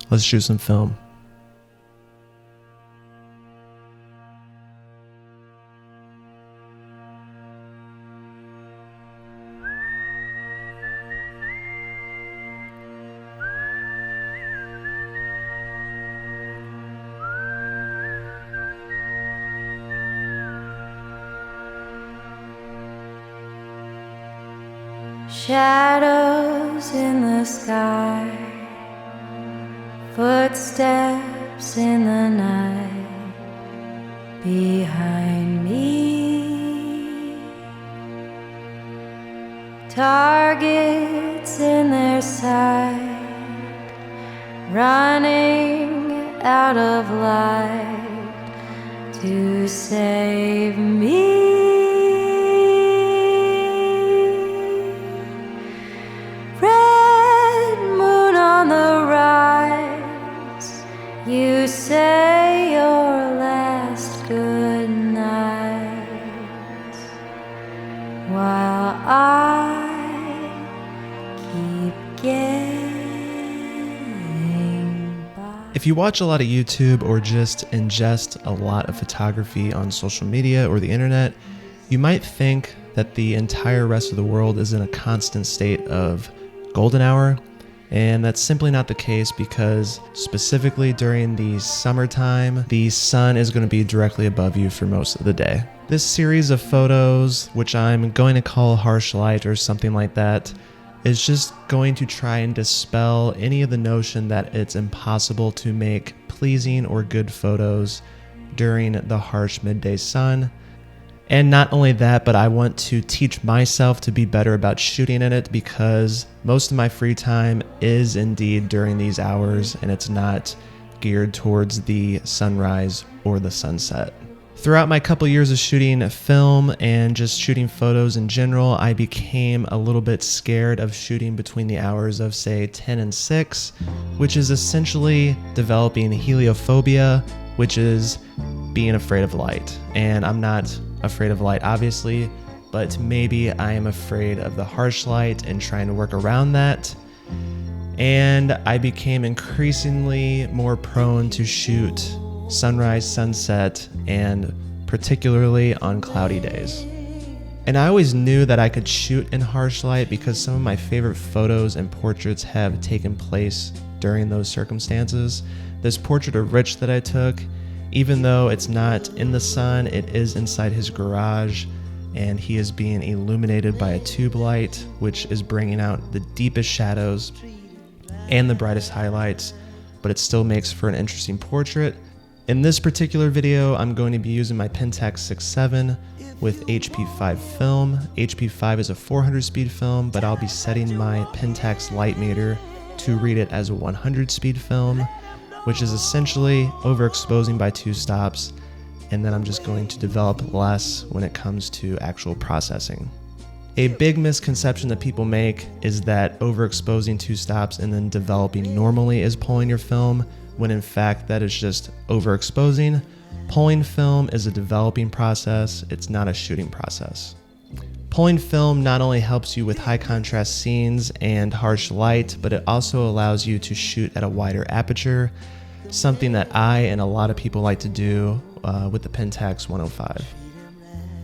Let's shoot some film. Shadows in the sky, footsteps in the night behind me, targets in their sight, running out of light to save me. You say your last good night while I keep getting by. If you watch a lot of YouTube or just ingest a lot of photography on social media or the internet, you might think that the entire rest of the world is in a constant state of golden hour. And that's simply not the case, because specifically during the summertime, the sun is going to be directly above you for most of the day. This series of photos, which I'm going to call harsh light or something like that, is just going to try and dispel any of the notion that it's impossible to make pleasing or good photos during the harsh midday sun. And not only that, but I want to teach myself to be better about shooting in it, because most of my free time is indeed during these hours, and it's not geared towards the sunrise or the sunset. Throughout my couple years of shooting film and just shooting photos in general, I became a little bit scared of shooting between the hours of, say, 10 and 6, which is essentially developing heliophobia, which is being afraid of light. And I'm not afraid of light, obviously, but maybe I am afraid of the harsh light and trying to work around that. And I became increasingly more prone to shoot sunrise, sunset, and particularly on cloudy days. And I always knew that I could shoot in harsh light because some of my favorite photos and portraits have taken place during those circumstances. This portrait of Rich that I took, even though it's not in the sun, it is inside his garage, and he is being illuminated by a tube light, which is bringing out the deepest shadows and the brightest highlights, but it still makes for an interesting portrait. In this particular video, I'm going to be using my Pentax 6.7 with HP5 film. HP5 is a 400 speed film, but I'll be setting my Pentax light meter to read it as a 100 speed film, which is essentially overexposing by 2 stops, and then I'm just going to develop less when it comes to actual processing. A big misconception that people make is that overexposing 2 stops and then developing normally is pulling your film, when in fact that is just overexposing. Pulling film is a developing process, it's not a shooting process. Pulling film not only helps you with high contrast scenes and harsh light, but it also allows you to shoot at a wider aperture, something that I and a lot of people like to do with the Pentax 105.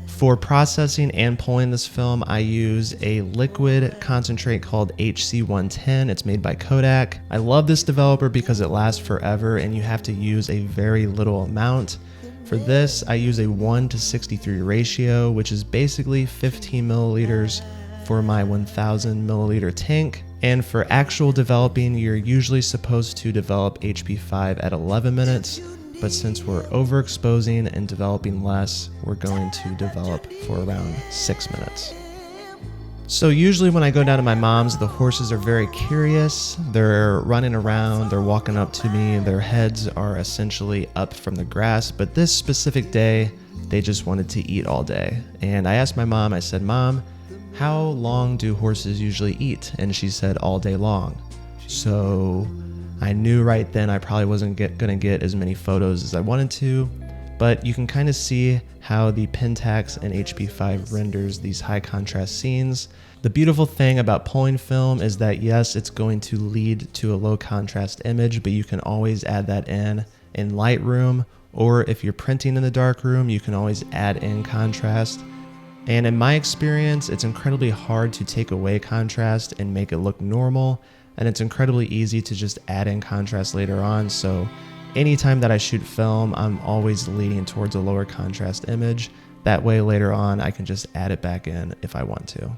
For processing and pulling this film, I use a liquid concentrate called HC110. It's made by Kodak. I love this developer because it lasts forever and you have to use a very little amount. For this, I use a 1:63 ratio, which is basically 15 milliliters for my 1000 milliliter tank. And for actual developing, you're usually supposed to develop HP5 at 11 minutes, but since we're overexposing and developing less, we're going to develop for around 6 minutes. So usually when I go down to my mom's, the horses are very curious. They're running around, they're walking up to me, their heads are essentially up from the grass, but this specific day, they just wanted to eat all day. And I asked my mom, I said, "Mom, how long do horses usually eat?" And she said, "All day long." So I knew right then I probably wasn't gonna get as many photos as I wanted to, but you can kind of see how the Pentax and HP5 renders these high contrast scenes. The beautiful thing about pulling film is that yes, it's going to lead to a low contrast image, but you can always add that in Lightroom, or if you're printing in the darkroom, you can always add in contrast. And in my experience, it's incredibly hard to take away contrast and make it look normal, and it's incredibly easy to just add in contrast later on. So anytime that I shoot film, I'm always leaning towards a lower contrast image. That way later on, I can just add it back in if I want to.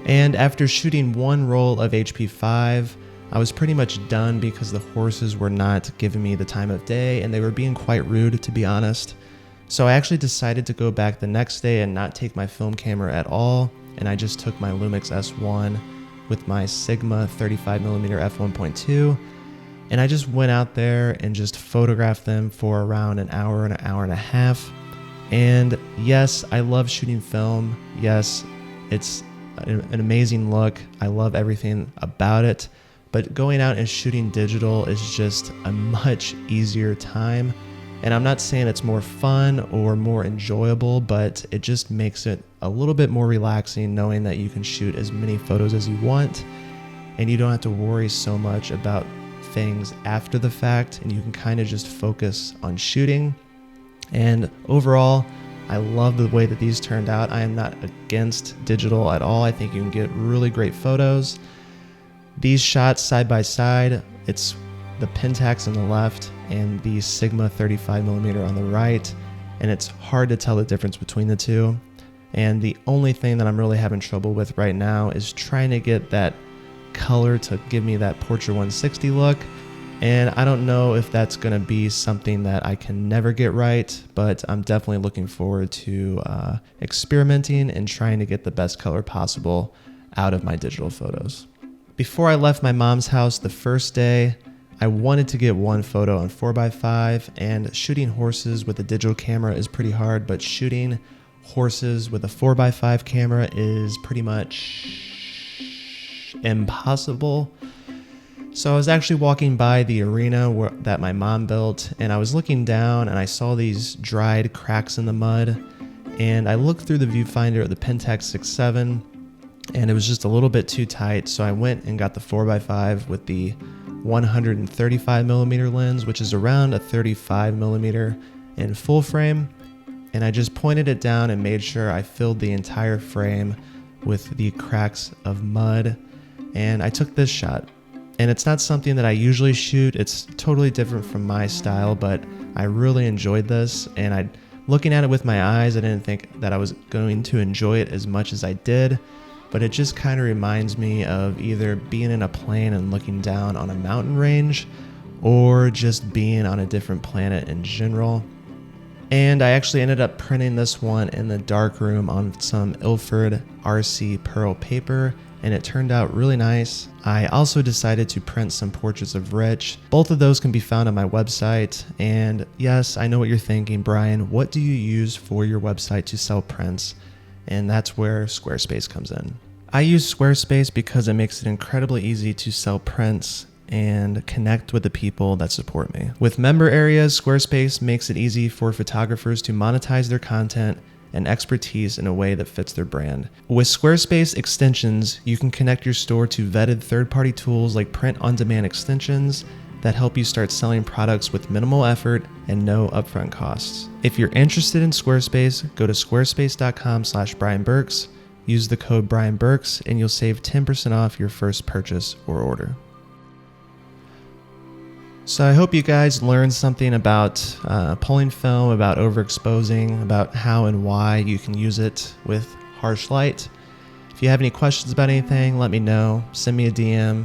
And after shooting one roll of HP5, I was pretty much done because the horses were not giving me the time of day and they were being quite rude, to be honest. So I actually decided to go back the next day and not take my film camera at all, and I just took my Lumix S1 with my Sigma 35mm f1.2, and I just went out there and just photographed them for around an hour and a half. And yes, I love shooting film. Yes, it's an amazing look. I love everything about it, but going out and shooting digital is just a much easier time. And I'm not saying it's more fun or more enjoyable, but it just makes it a little bit more relaxing knowing that you can shoot as many photos as you want and you don't have to worry so much about things after the fact, and you can kind of just focus on shooting. And overall, I love the way that these turned out. I am not against digital at all. I think you can get really great photos. These shots side by side, it's the Pentax on the left and the Sigma 35mm on the right, and it's hard to tell the difference between the two. And the only thing that I'm really having trouble with right now is trying to get that color to give me that Portrait 160 look. And I don't know if that's going to be something that I can never get right, but I'm definitely looking forward to experimenting and trying to get the best color possible out of my digital photos. Before I left my mom's house the first day, I wanted to get one photo on 4x5, and shooting horses with a digital camera is pretty hard, but shooting horses with a 4x5 camera is pretty much impossible. So I was actually walking by the arena that my mom built, and I was looking down and I saw these dried cracks in the mud, and I looked through the viewfinder of the Pentax 6.7 and it was just a little bit too tight, so I went and got the 4x5 with the 135mm lens, which is around a 35mm in full frame, and I just pointed it down and made sure I filled the entire frame with the cracks of mud, and I took this shot. And it's not something that I usually shoot. It's totally different from my style, but I really enjoyed this. And looking at it with my eyes, I didn't think that I was going to enjoy it as much as I did. But it just kind of reminds me of either being in a plane and looking down on a mountain range, or just being on a different planet in general. And I actually ended up printing this one in the darkroom on some Ilford RC Pearl paper, and it turned out really nice. I also decided to print some portraits of Rich. Both of those can be found on my website. And yes, I know what you're thinking, Brian, what do you use for your website to sell prints? And that's where Squarespace comes in. I use Squarespace because it makes it incredibly easy to sell prints and connect with the people that support me. With member areas, Squarespace makes it easy for photographers to monetize their content and expertise in a way that fits their brand. With Squarespace extensions, you can connect your store to vetted third-party tools like print-on-demand extensions that help you start selling products with minimal effort and no upfront costs. If you're interested in Squarespace, go to squarespace.com/BrianBurks, use the code BrianBurks, and you'll save 10% off your first purchase or order. So I hope you guys learned something about pulling film, about overexposing, about how and why you can use it with harsh light. If you have any questions about anything, let me know. Send me a DM,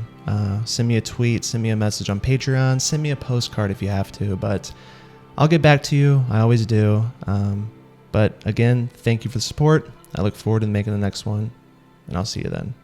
send me a tweet, send me a message on Patreon, send me a postcard if you have to. But I'll get back to you. I always do. But again, thank you for the support. I look forward to making the next one, and I'll see you then.